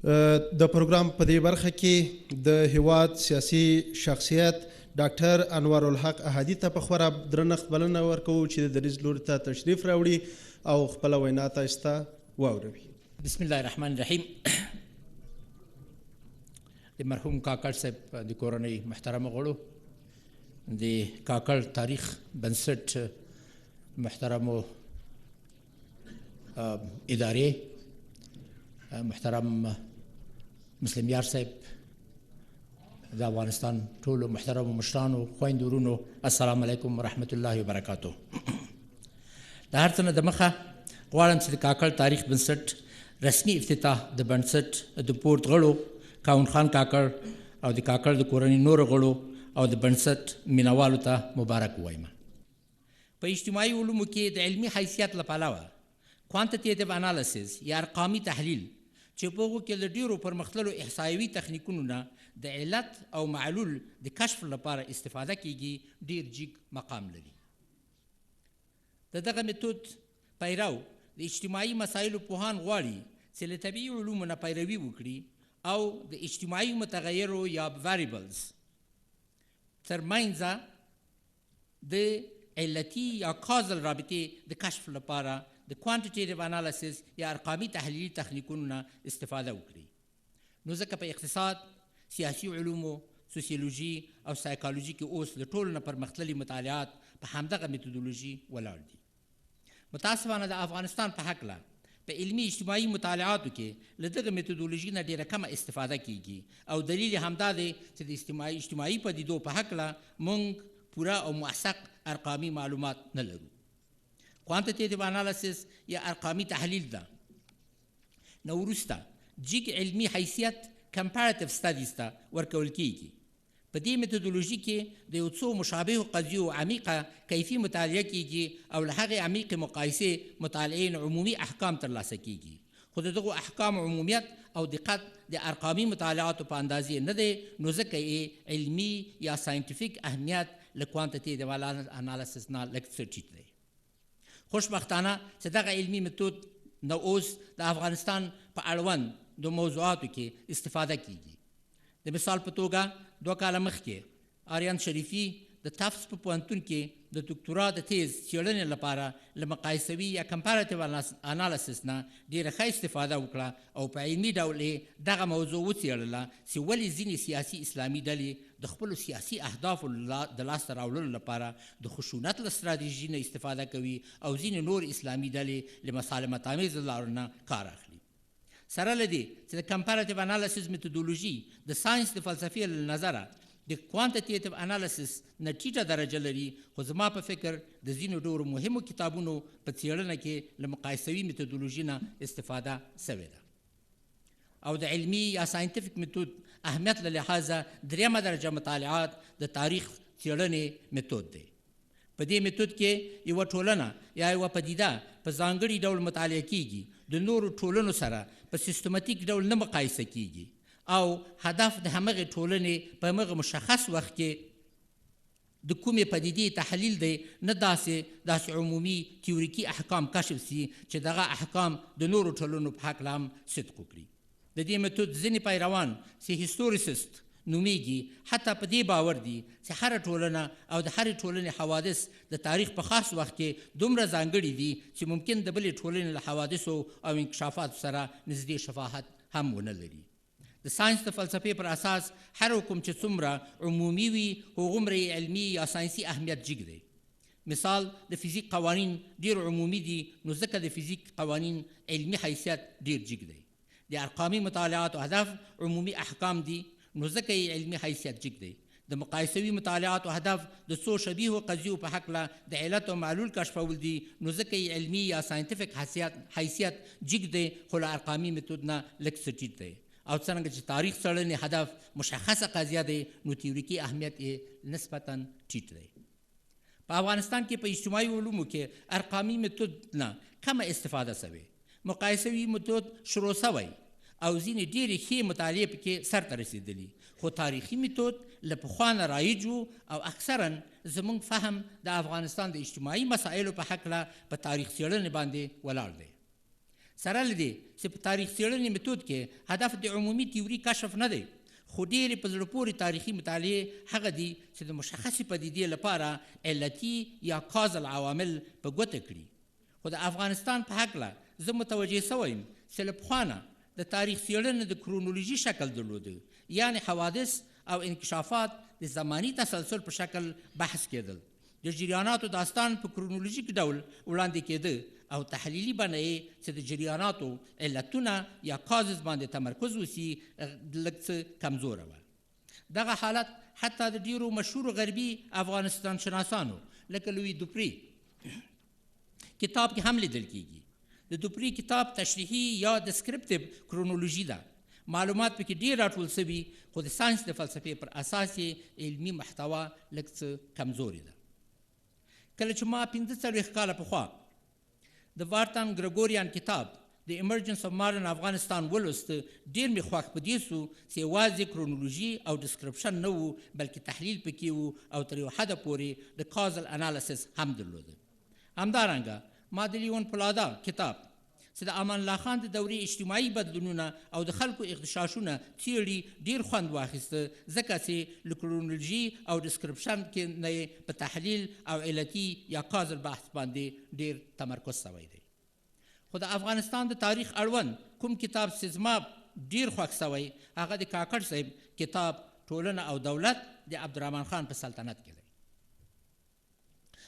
د پروګرام په دې برخه کې د هیواد سیاسي شخصیت ډاکټر انوار الحق احادي ته په خورا درنښت بلنه ورکوو چې د دریځ لوري ته تشریف راوړي او خپله وینا تاسو ته واوروي. بسم الله الرحمن الرحیم. د مرحوم کاکړ صاحب د کورنۍ محترمه غړو، د کاکړ تاریخ بنسټ محترمو ادارې، محترم مسلم یار صاحب، د افغانستان ټولو محترمو مشرانو، خویندو ورونو، السلام علیکم ورحمت الله وبرکاتو. د هر څه نه د مخه غواړم چې د کاکړ تاریخ بنسټ رسمي افتتاح د بنسټ د بورډ غړو کاون خان کاکړ او د کاکړ د کورنۍ نورو غړو او د بنسټ مینوالو ته مبارک ووایم. په اجتماعي علومو کې د علمي حیثیت له پلوه کوانټیټیټیو انالیسز یا ارقامي تحلیل چې په هغو کې له ډېرو پرمختللو احصایوي تخنیکونو نه د علت او معلول د کشف لپاره استفاده کیږي ډېر جګ مقام لري. د دغه میتود پیرو د اجتماعي مسایلو پوهان غواړي چې له طبیعي علومو نه پیروي وکړي او د اجتماعي متغیرو یا ویریبلز ترمنځ د علتي یا کازل رابطې د کشف لپاره د کوانټیټیټیو انالیسز یا ارقامي تحلیلي تخنیکونو نه استفاده وکړي. نو ځکه په اقتصاد، سیاسي علومو، سوسیولوژي او سایکالوژي کې اوس د ټولو نه پرمختللي مطالعات په همدغه میتودولوژي ولاړ دي. متاسفانه د افغانستان په هکله په علمي اجتماعي مطالعاتو کې له دغه میتودولوژي نه ډېره کمه استفاده کیږي او دلیل همدا دی چې د اجتماعي پدیدو په هکله موږ پوره او موثق ارقامي معلومات نه لرو. کوانټیټیټیو انالیسز یا ارقامي تحلیل ده نو وروسته جګ علمي حیثیت کمپیریټیو سټډیز ته ورکول کیږي. په دې میتودولوژي کې د یو څو مشابهو قضیو عمیقه کیفي مطالعه کیږي او له هغې عمیقې مقایسې مطالعې عمومي احکام ترلاسه کیږي. خو د دغو احکام عمومیت او دقت د ارقامي مطالعاتو په اندازې نه دی، نو ځکه یې علمي یا ساینټیفیک اهمیت له کوانټیټیټیو انالیسز نه لږ څه ټیټ دی. خوشبختانه چې دغه علمي میتود نو اوس د افغانستان په اړوند د موضوعاتو کې استفاده کیږي. د مثال په توګه 2 کاله مخکې آریان شریفي د تفس په پوهنتون کې د دکتورا د تیز څېړنې لپاره له مقایسوي یا کمپیریټیو انالیسس نه ډېره ښه استفاده وکړه او په علمي ډول یې دغه موضوع وڅېړله چې ولې ځینې سیاسي اسلامي ډلې د خپلو سیاسي اهدافو د لاسته راوړلو لپاره د خشونت له ستراتیژي نه استفاده کوي او ځینې نور اسلامي ډلې له مسالمت آمیزو لارو نه کار اخلي. سره له دې چې د کمپیریټیو انالیسس میتودولوژي د ساینس د فلسفې له نظره د کوانټیټیټیو انالیسس نه ټیټه درجه لري، خو زما په فکر د ځینو ډېرو مهمو کتابونو په څېړنه کې له مقایسوي میتودولوژي نه استفاده سوې ده. او د علمي یا ساینټیفیک میتود اهمیت له لحاظه 3 درجه مطالعات د تاریخ څېړنې میتود دی. په دې میتود کې یوه ټولنه یا یوه پدیده په ځانګړي ډول مطالعه کیږي، د نورو ټولنو سره په سیستماتیک ډول نه مقایسه کیږي او هدف د همغې ټولنې په همغه مشخص وخت کې د کومې پدیدې تحلیل دی، نه داسې عمومي تیوریکي احکام کشف سي چې دغه احکام د نورو ټولنو په هکله هم صدق وکړي. د دې میتود ځینې پیروان چې هیسټوریسست نومیږي حتی په دې باور دي چې هره ټولنه او د هرې ټولنې حوادث د تاریخ په خاص وخت کې دومره ځانګړي دي چې ممکن د بلې ټولنې له حوادثو او انکشافاتو سره نږدې شفاهت هم ونه لري. د ساینس د فلسفې پر اساس هر حکم چې څومره عمومي وي هغومره علمي یا ساینسي اهمیت جګ دی. مثال د فزیک قوانین ډېر عمومي دي، نو ځکه د فزیک قوانین علمي حیثیت ډېر جګ دی. د ارقامي مطالعاتو هدف عمومي احکام دي، نو ځکه یې علمي حیثیت جګ دی. د مقایسوي مطالعاتو هدف د څو شبیهو قضیو په هکله د علت او معلول کشفول دي، نو ځکه یې علمي یا ساینټیفیک حیثیت جګ دی، خو له ارقامي میتود نه لږ څه ټیټ دی. او څرنګه چې تاریخ څېړنې هدف مشخصه قضیه دی، نو تیوریکي اهمیت یې نسبتا ټیټ دی. په افغانستان کې په اجتماعي علومو کې ارقامي میتود نه کمه استفاده سوې، مقایسوي میتود شروع سوی او ځینې ډېرې ښې مطالعې پکې سرته رسېدلي، خو تاریخي میتود له پخوا نه رایج و او اکثرا زموږ فهم د افغانستان د اجتماعي مسایلو په هکله په تاریخ څېړنې باندې ولاړ دی. سره له دې چې په تاریخ څېړنې میتود کې هدف د عمومي تیوري کشف نه دی، خو ډېرې په زړه پورې تاریخي مطالعې هغه دي چې د مشخصې پدیدې لپاره علتي یا کازل عوامل په ګوته کړي. خو د افغانستان په هکله زه متوجه سوی یم چې له پخوا نه د تاریخ څېړنې د کرونولوژي شکل درلوده، یعنې حوادث او انکشافات د زماني تسلسل په شکل بحث کېدل. د جریاناتو داستان په کرونولوژیک ډول وړاندې کېده او تحلیلي بڼه یې چې د جریاناتو علتونه یا کازز باندې تمرکز وسي لږ څه کمزوره وه. دغه حالت حتی د ډیرو مشهورو غربي افغانستان شناسانو لکه لوی دوپري کتاب کې هم لیدل کېږي. د دوپري کتاب تشریحي یا دسکرپټیو کرونولوژي ده. معلومات پکې ډېر راټول سوي، خو د ساینس د فلسفې پر اساس یې علمي محتوا لږ څه کمزورې ده. کله چې ما 45 کاله پخوا د وارتن ګریګوریان کتاب د ایمرجنس اف ماډرن افغانستان ولوست، ډېر مې خوښ په دې سو چې یوازې کرونولوژي او ډسکرپشن نه و، بلکې تحلیل پکې و او تر یو حده پورې د کازل انالیسس هم درلوده. همدارنګه ما د لیون پلادا کتاب چې د امان الله خان د دورې اجتماعي بدلونونه او د خلکو اغتشاشونه څېړي ډېر خوند واخیسته، ځکه چې له کرونولوژي او ډسکرپشن کې نه په تحلیل او علتي یا کازل بحث باندې ډېر تمرکز سوی دی. خو د افغانستان د تاریخ اړوند کوم کتاب چې زما ډېر خوښ سوی هغه د کاکړ صاحب کتاب ټولنه او دولت د عبدالرحمن خان په سلطنت کې دی،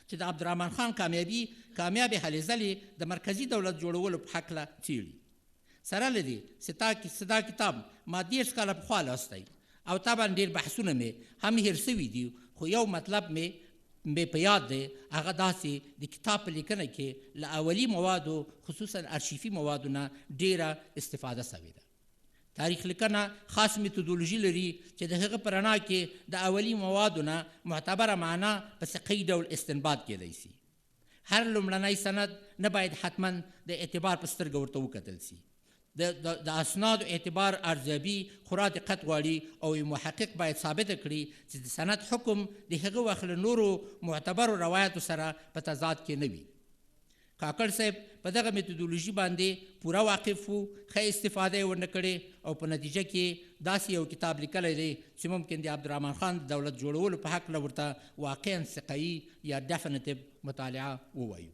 چې د عبدالرحمن خان کامیابې هلې ځلې د مرکزي دولت جوړولو په هکله څېړي. سره له دې چې دا کتاب ما 10 کاله پخوا لوستی او طبعا ډېر بحثونه مې هم هېر سوي دي، خو یو مطلب مې په یاد دی، هغه داسې د کتاب په لیکنه کې له اولي موادو خصوصا ارشیفي موادو نه ډېره استفاده سوې ده. تاریخ لیکنه خاص میتودولوژي لري چې د هغه په رڼا کې د اولي موادو نه معتبره معنا په ثقي ډول استنباط کېدی سي. هر لومړنی سند نه باید حتما د اعتبار په سترګه ورته وکتل سي. د اسنادو اعتبار ارزیابي خورا دقت غواړي او یو محقق باید ثابته کړي چې د سند حکم د هغه وخت له نورو معتبرو روایتو سره په تضاد کې نه وي. کاکړ صاحب په دغه میتودولوژي باندې پوره واقف وو، ښه استفاده یې ورنه کړې او په نتیجه کې داسې یو کتاب لیکلی دی چې ممکن د عبدالرحمن خان د دولت جوړولو په هکله ورته واقعا ثقایي یا ډیفینټیو مطالعه ووایو.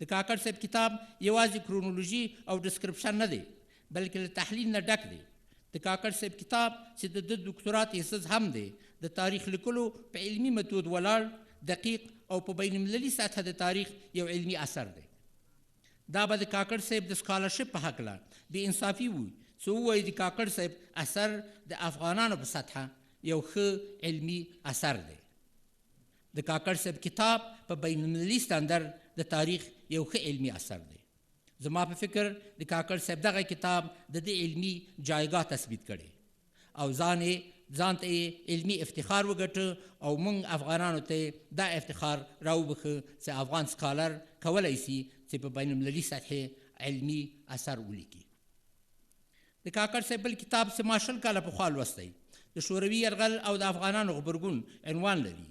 د کاکړ صاحب کتاب یوازې کرونولوژي او ډسکرپشن نه دی، بلکې له تحلیل نه ډک دی. د کاکړ صاحب کتاب چې د دکتورا تیسز هم دی، د تاریخ لیکلو په علمي میتود ولاړ، دقیق او په بین المللي سطحه د تاریخ یو علمي اثر دی. دا به د کاکړ صاحب د سکالرشپ په هکله بې انصافي وي چې ووایي د کاکړ صاحب اثر د افغانانو په سطحه یو ښه علمي اثر دی. د کاکړ صاحب کتاب په بین المللي ستندر د تاریخ یو ښه علمي اثر دی. زما په فکر د کاکړ صاحب دغه کتاب د دې علمي جایګاه تثبیت کړي او ځان ته یې علمي افتخار وګټه او موږ افغانانو ته دا افتخار راوبخه چې افغان سکالر کولی سي چې په بین المللي سطحې علمي اثر ولیکي. د کاکړ صاحب بل کتاب چې ما 20 کاله پخوا لوستی، د شوروي یرغل او د افغانانو غبرګون عنوان لري.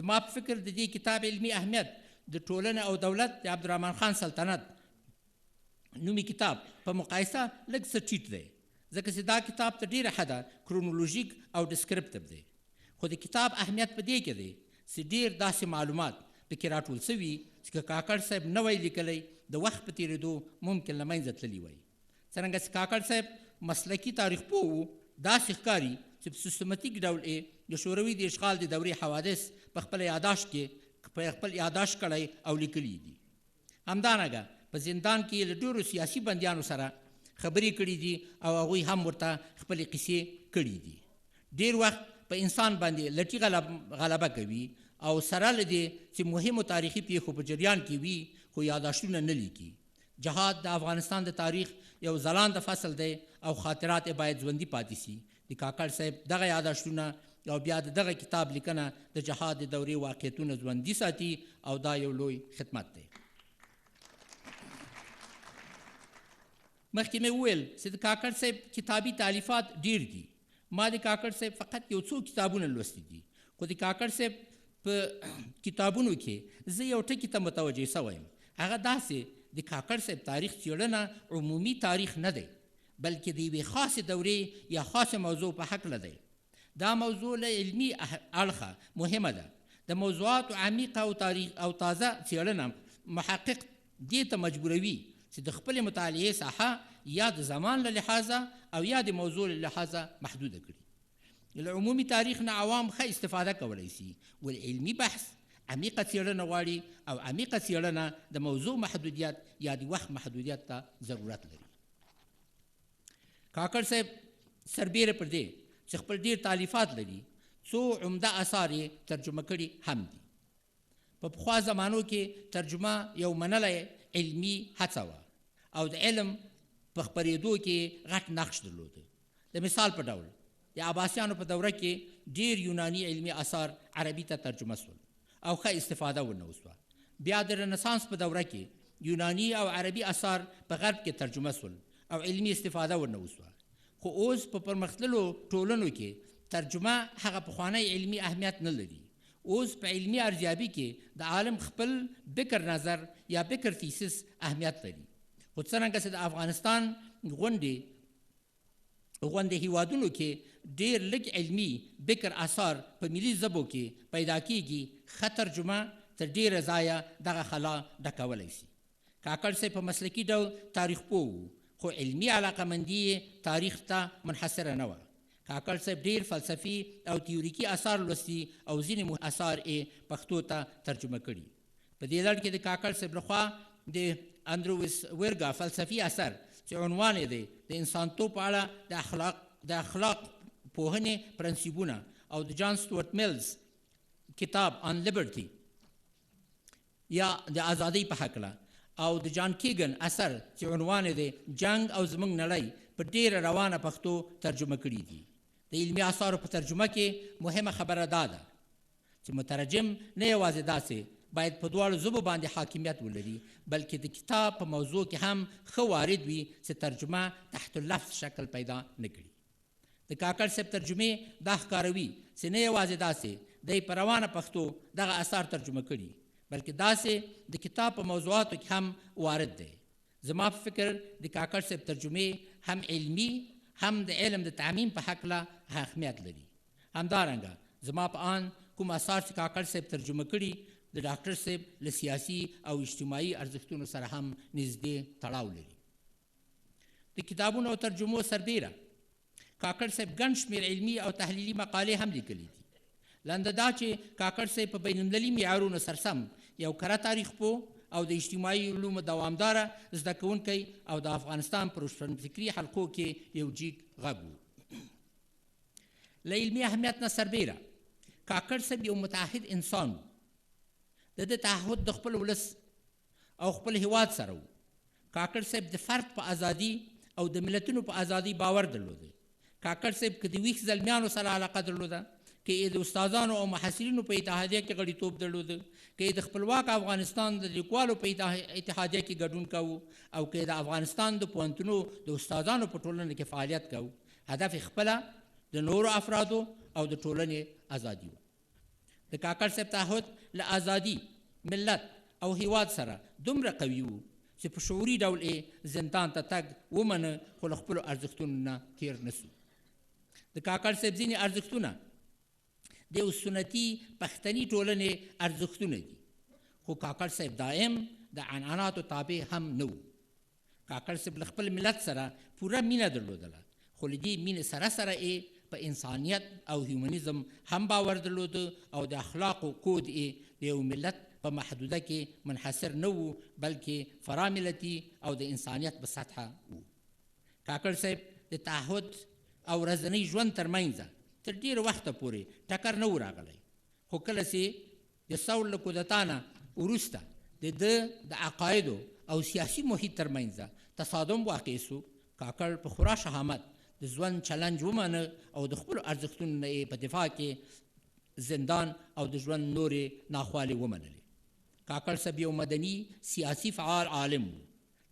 زما په فکر د دې کتاب علمي اهمیت د ټولنه او دولت د عبدالرحمن خان سلطنت نومي کتاب په مقایسه لږ څه ټیټ دی، ځکه چې دا کتاب ته ډېره حده کرونولوژیک او ډسکرپټیو دی. خو د کتاب اهمیت په دې کې دی چې ډېر داسې معلومات پکې راټول سوي چې کاکړ صاحب نه وی لیکلی، د وخت په تېرېدو ممکن له منځه تللي وی. څرنګه چې کاکړ صاحب مسلکي تاریخ پوه و، داسې ښکاري چې په سیستماتیک ډول یې د شوروي د اشغال د دورې حوادث په خپل یاداشت کړی او لیکلي دي. همدارنګه په زندان کې له ډېرو سیاسي بندیانو سره خبرې کړي دي او هغوی هم ورته خپلې قصې کړي دي. ډېر وخت په انسان باندې لټي غلبه کوي او سره له دې چې مهمو تاریخي پیښو په جریان کې وي، خو یاداشتونه نه لیکي. جهاد د افغانستان د تاریخ یو ځلانده فصل دی او خاطرات یې باید ژوندي پاتې سي. د کاکړ صاحب دغه یاداشتونه او بیا د دغه کتاب لیکنه د جهاد د دورې واقعیتونه ژوندي ساتي او دا یو لوی خدمت دی. مخکې مې وویل چې د کاکړ صاحب کتابي تالیفات ډېر دي. ما د کاکړ صاحب فقط یو څو کتابونه لوستي دي، خو د کاکړ صاحب په کتابونو کې زه یو ټکي ته متوجه سوی یم. هغه داسې د کاکړ صاحب تاریخ څېړنه عمومي تاریخ نه دی بلکې د یوې خاصې دورې یا خاصې موضوع په هکله دی. دا موضوع له علمي اړخه مهمه ده. د موضوعاتو عمیقه او تازه څېړنه محقق دې ته مجبوروي چې د خپلې مطالعې ساحه یا د زمان له لحاظه او یا د موضوع له لحاظه محدوده کړي. له عمومي تاریخ نه عوام ښه استفاده کولی شي، ول علمي بحث عمیقه څېړنه غواړي او عمیقه څېړنه د موضوع محدودیت یا د وخت محدودیت ته ضرورت لري. کاکړ صاحب سربیره پر دې چې خپل ډېر تالیفات لري، څو عمده اثار یې ترجمه کړي هم دي. په پخوا زمانو کې ترجمه یو منلی علمي هڅه وه او د علم په خپرېدو کې غټ نقش درلوده. د مثال په ډول د عباسیانو په دوره کې ډېر یوناني علمي اثار عربي ته ترجمه شول او ښه استفاده ورنه وسوه. بیا د رنسانس په دوره کې یوناني او عربي اثار په غرب کې ترجمه شول او علمي استفاده ورنه وسوه. خو اوس په پرمختللو ټولنو کې ترجمه هغه پخوانی علمي اهمیت نه لري. اوس په علمي ارزیابي کې د عالم خپل بکر نظر یا بکر تیسیس اهمیت لري. خو څرنګه چې د افغانستان غوندې هیوادونو کې ډېر لږ علمي بکر اثار په ملي ژبو کې پیدا کیږي، ښه ترجمه تر ډېره ځایه دغه خلا ډکولی شي. کاکړ صاحب په مسلکي ډول تاریخ پوه و، خو علمي علاقمندي یې تاریخ ته منحصره نه وه. کاکړ صاحب ډېر فلسفي او تیوریکي اثار لوستي او ځینې اثار یې پښتو ته ترجمه کړي. په دې لړ کې د کاکړ صاحب لخوا د اندرویس ویرګا فلسفي اثر چې عنوان یې دی د انسانتوب په اړه د اخلاق پوهنې پرنسیبونه او د جان سټوارټ میلز کتاب آن لیبرټي یا د ازادۍ په هکله او د جان کیګن اثر چې عنوان یې دی جنگ او زموږ نړۍ په ډېره روانه پښتو ترجمه کړي دي. د علمي اثارو په ترجمه کې مهمه خبره دا ده چې مترجم نه یوازې داسې باید په دواړو ژبو باندې حاکمیت ولري بلکې د کتاب په موضوع کې هم ښه وارد وي چې ترجمه تحت اللفظ شکل پیدا نه کړي. د کاکړ صاحب ترجمې دا ښکاروي چې نه یوازې داسې دی په روانه پښتو دغه اثار ترجمه کړي بلکې داسې د کتاب په موضوعاتو کې هم وارد دی. زما په فکر د کاکړ صاحب ترجمې هم علمي هم د علم د تعمیم په هکله اهمیت لري. همدارنګه زما په آن کوم اثار چې کاکړ صاحب ترجمه کړي د ډاکټر صاحب له سیاسي او اجتماعي ارزښتونو سره هم نږدې تړاو لري. د کتابونو او ترجمو سربیره کاکړ صاحب ګڼ شمېر علمي او تحلیلي مقالې هم لیکلي دي. لنډه دا چې کاکړ صاحب په بین المللي معیارونو سرسم یو کره تاریخ پوه او د اجتماعي علومو دوامداره زده کوونکی او د افغانستان په روشنفکري حلقو کې یو جیګ غږ و. له علمي اهمیت نه سربیره کاکړ صاحب یو متعهد انسان و. د تعهد د خپل ولس او خپل هیواد سره و. کاکړ صاحب د فرد په ازادي او د ملتونو په ازادي باور درلوده. کاکړ صاحب که د ویښ زلمیانو سره علاقه درلوده، که یې د استادانو او محصلینو په اتحادیه کې غړیتوب درلوده، که یې د خپلواک افغانستان د لیکوالو په اتحادیه کې ګډون کوو او که یې د افغانستان د پوهنتونو د استادانو په ټولنه کې فعالیت کوو، هدف یې خپله د نورو افرادو او د ټولنې ازادي وه. د کاکړ صاحب تعهد له ازادي، ملت او هیواد سره دومره قوي و چې په شعوري ډول یې زندان ته تګ ومنه، خو له خپلو ارزښتونو نه تېر نه سو. د کاکړ صاحب ځینې ارزښتونه د یو سنتي پښتني ټولنې ارزښتونه دي، خو کاکړ صاحب دائم د عنعناتو تابع هم نه و. کاکړ صاحب له خپل ملت سره پوره مینه درلودله، خو له دې مینې سره سره یې په انسانیت او هیومنیزم هم باور درلوده او د اخلاقو کود یې د یو ملت په محدوده کې منحصر نه و بلکې فراملتي او د انسانیت په سطحه و. کاکړ صاحب د تعهد او ورځني ژوند ترمنځ تر ډېر وخته پورې ټکر نه و راغلی، خو کله چې د ثور له کودتا نه وروسته د ده د عقایدو او سیاسي محیط ترمنځ تصادم واقع سو، کاکړ په خورا شهامت د ژوند چلنج ومنه او د خپلو ارزښتونو نه یې په دفاع کې زندان او د ژوند نورې ناخوالې ومنلې. کاکړ صاحب یو مدني سیاسي فعال عالم و.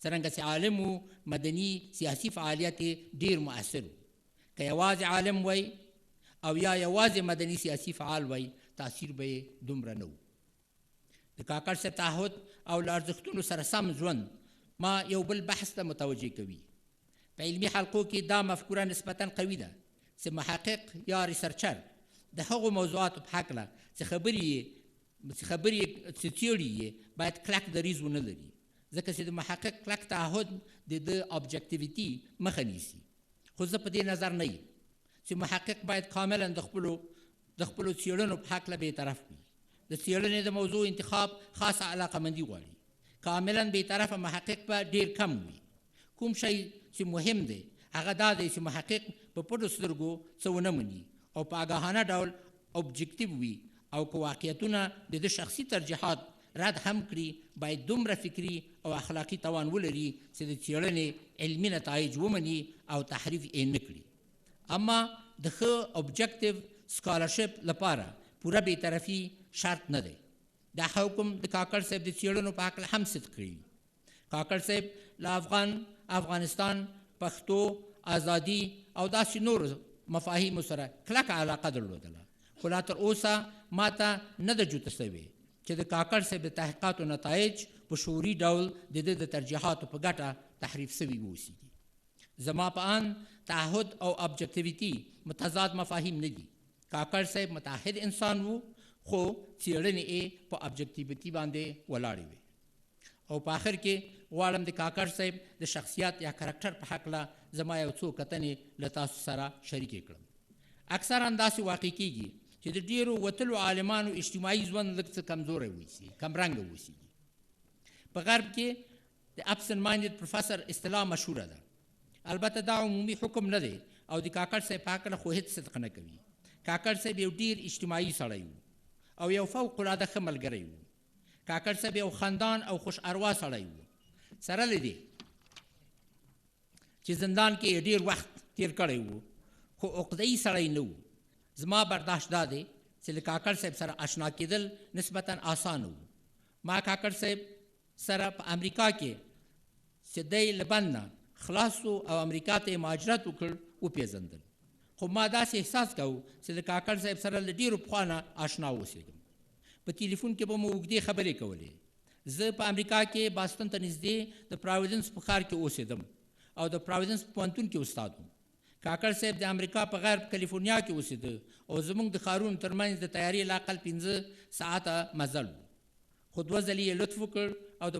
څرنګه چې عالم و، مدني سیاسي فعالیت یې ډېر مؤثر و. که یوازې عالم وی او یا یوازې مدني سیاسي فعال وی، تاثیر به یې دومره نه و. د کاکړ صاحب تعهد او له ارزښتونو سره سم ژوند ما یو بل بحث ته متوجه کوي. په علمي حلقو کې دا مفکوره نسبتا قوي ده چې محقق یا ریسرچر د هغو موضوعاتو په هکله چې خبرې چې څېړي یې باید کلک دریځ ونه لري، ځکه چې د محقق کلک تعهد د ده ابجکټیویټي مخه نیسي. خو زه په دې نظر نه یم چې محقق باید کاملا د خپلو څېړنو په هکله بېطرف وي. د څېړنې د موضوع انتخاب خاصه علاقهمندي غواړي. کاملا بېطرفه محقق به ډېر کم وي. کوم شی چې مهم دی هغه دا دی چې محقق په پټو سترګو څه ونه مني او په آګاهانه ډول اوبجکټیو وي، او که واقعیتونه د ده شخصي ترجیحات رد هم کړي، باید دومره فکري او اخلاقي توان ولري چې د څېړنې علمي نتایج ومني او تحریف یې نه کړي. اما د ښه اوبجکټیو سکالرشپ لپاره پوره بېطرفي شرط نه دی. دا حکم د کاکړ صاحب د څېړنو په هکله هم صدق کړي. کاکړ صاحب له افغانستان، پښتو، ازادي او داسې نورو مفاهیمو سره کلکه علاقه درلودله، خو لا تر اوسه ما ته نه ده جوته شوې چې د کاکړ صاحب د تحقیقاتو نتایج په شعوري ډول د ده د ترجیحاتو په ګټه تحریف سوي واوسېږي. زما په ان تعهد او ابجکټیویټي متضاد مفاهیم نه دي. کاکړ صاحب متعهد انسان وو، خو څېړنې یې په ابجکټیویټي باندې ولاړې وې. او په آخر کې غواړم د کاکړ صاحب د شخصیت یا کرکټر په هکله زما یو څو کتنې له تاسو سره شریکې کړم. اکثرا داسې واقع کېږي چې د ډېرو وتلو عالمانو اجتماعي ژوند لږ څه کمزوری وایسي، کمرنګه اوسېږي. په غرب کې د ابسنټ مایندډ پروفیسر اصطلاح مشهوره ده. البته دا عمومي حکم نه دی او د کاکړ صاحب په هکله خو هېڅ صدق نه کوي. کاکړ صاحب یو ډېر اجتماعي سړی و او یو فوق العاده ښه ملګری و. کاکړ صاحب یو خندان او خوش اروا سړی و، سره له دې چې زندان کې ډېر وخت تیر کړی و، خو عقده‌یي سړی نه و. زما برداشت دا دی چې له کاکړ صاحب سره اشنا کېدل نسبتا آسانه و. ما کاکړ صاحب سره په امریکا کې چې دی له بند نه خلاص و او امریکا ته یې مهاجرت وکړ وپېژندل. خو ما داسې احساس کوو چې د کاکړ صاحب سره له ډېرو پخوا نه اشنا اوسېږم. په تلیفون کې به مو اوږدې خبرې کولې. زه په امریکا کې باستون ته نږدې د پراویدنس په ښار کې اوسېدم او د پراویدنس په پوهنتون کې استاد وم. کاکړ صاحب د امریکا په غرب کلیفورنیا کې اوسېده او زموږ د ښارونو ترمنځ د تیارې لاقل 15 ساعته مزل و. خو 2 ځلې یې لطف وکړ او د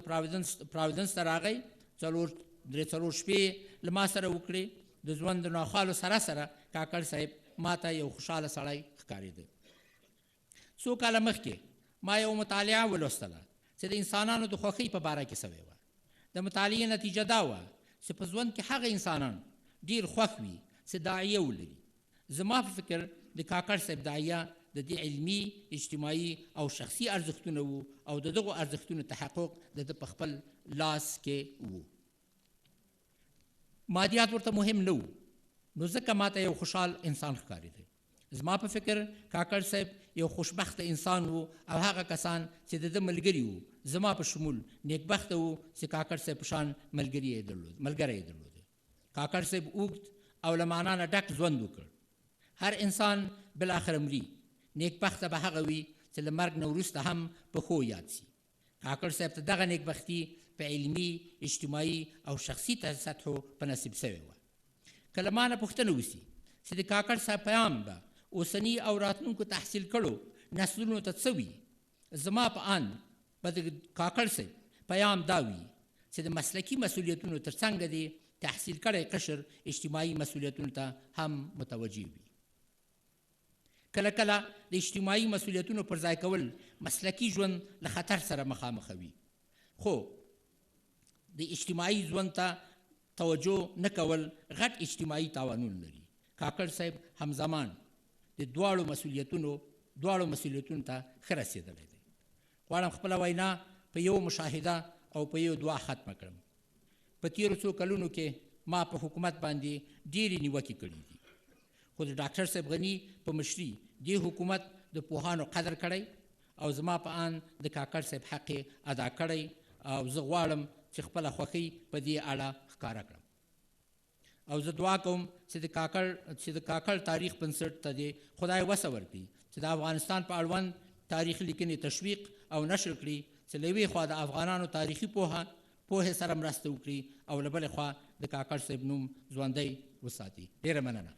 پراویدنس ته راغی. 3-4 شپې له ما سره وکړې. د ژوند د ناخوالو سره سره کاکړ صاحب ما ته یو خوشحاله سړی ښکارېده. څو کاله مخکې ما یو مطالعه ولوستله چې د انسانانو د خوښۍ په باره کې سوې وه. د مطالعې نتیجه دا وه چې په ژوند کې هغه انسانان ډېر خوښ وي چې داعیه ولري. زما په فکر د کاکړ صاحب داعیه د دې علمي، اجتماعي او شخصي ارزښتونه وو او د دغو ارزښتونو تحقق د ده په خپل لاس کې وو. مادیات ورته مهم نه وو، نو ځکه ماته یو خوشحال انسان ښکارېده. زما په فکر کاکړ صاحب یو خوشبخته انسان وو او هغه کسان چې د ده ملګري وو زما په شمول نیکبخته وو چې کاکړ صاحب په شان ملګری یې درلوده. کاکړ صاحب اوږد او له معنا نه ډک ژوند وکړ. هر انسان بالاخره مري، نیکبخته به هغه وي چې له مرګ نه وروسته هم په ښو یاد شي. کاکړ صاحب ته دغه نیکبختي په علمي، اجتماعي او شخصي سطحو په نصیب سوې وه. که له ما نه پوښتنه وشي چې د کاکړ صاحب پیام به اوسني او راتلونکو تحصیل کړو نسلونو ته څه وي، زما په ان به د کاکړ صاحب پیام دا وي چې د مسلکي مسؤلیتونو تر څنګ دی تحصیل کړی قشر اجتماعي مسؤلیتونو ته هم متوجه وي. کله کله د اجتماعي مسؤلیتونو پر ځای کول مسلکي ژوند له خطر سره مخامخ وي، خو د اجتماعي ژوند ته توجه نه کول غټ اجتماعي تاوانونه لري. کاکړ صاحب همزمان د دواړو مسؤلیتونو ته ښه رسېدلی دی. غواړم خپله وینا په یو مشاهده او په یو دعا ختمه کړم. په تېرو څو کلونو کې ما په حکومت باندې ډېرې نیوکې کړي دي، خو د ډاکټر صاحب غني په مشري دې حکومت د پوهانو قدر کړی او زما په ان د کاکړ صاحب حق یې ادا کړی او زه غواړم چې خپله خوښۍ په دې اړه ښکاره کړم. او زه دعا کوم چې د کاکړ تاریخ بنسټ ته دې خدای وسه ورکړي چې د افغانستان په اړوند تاریخي لیکنې تشویق او نشر کړي چې له یوې خوا د افغانانو تاریخي پوهه پوهې سره مرسته وکړي او له بلې خوا د کاکړ صاحب نوم ژوندی وساتي. ډېره مننه.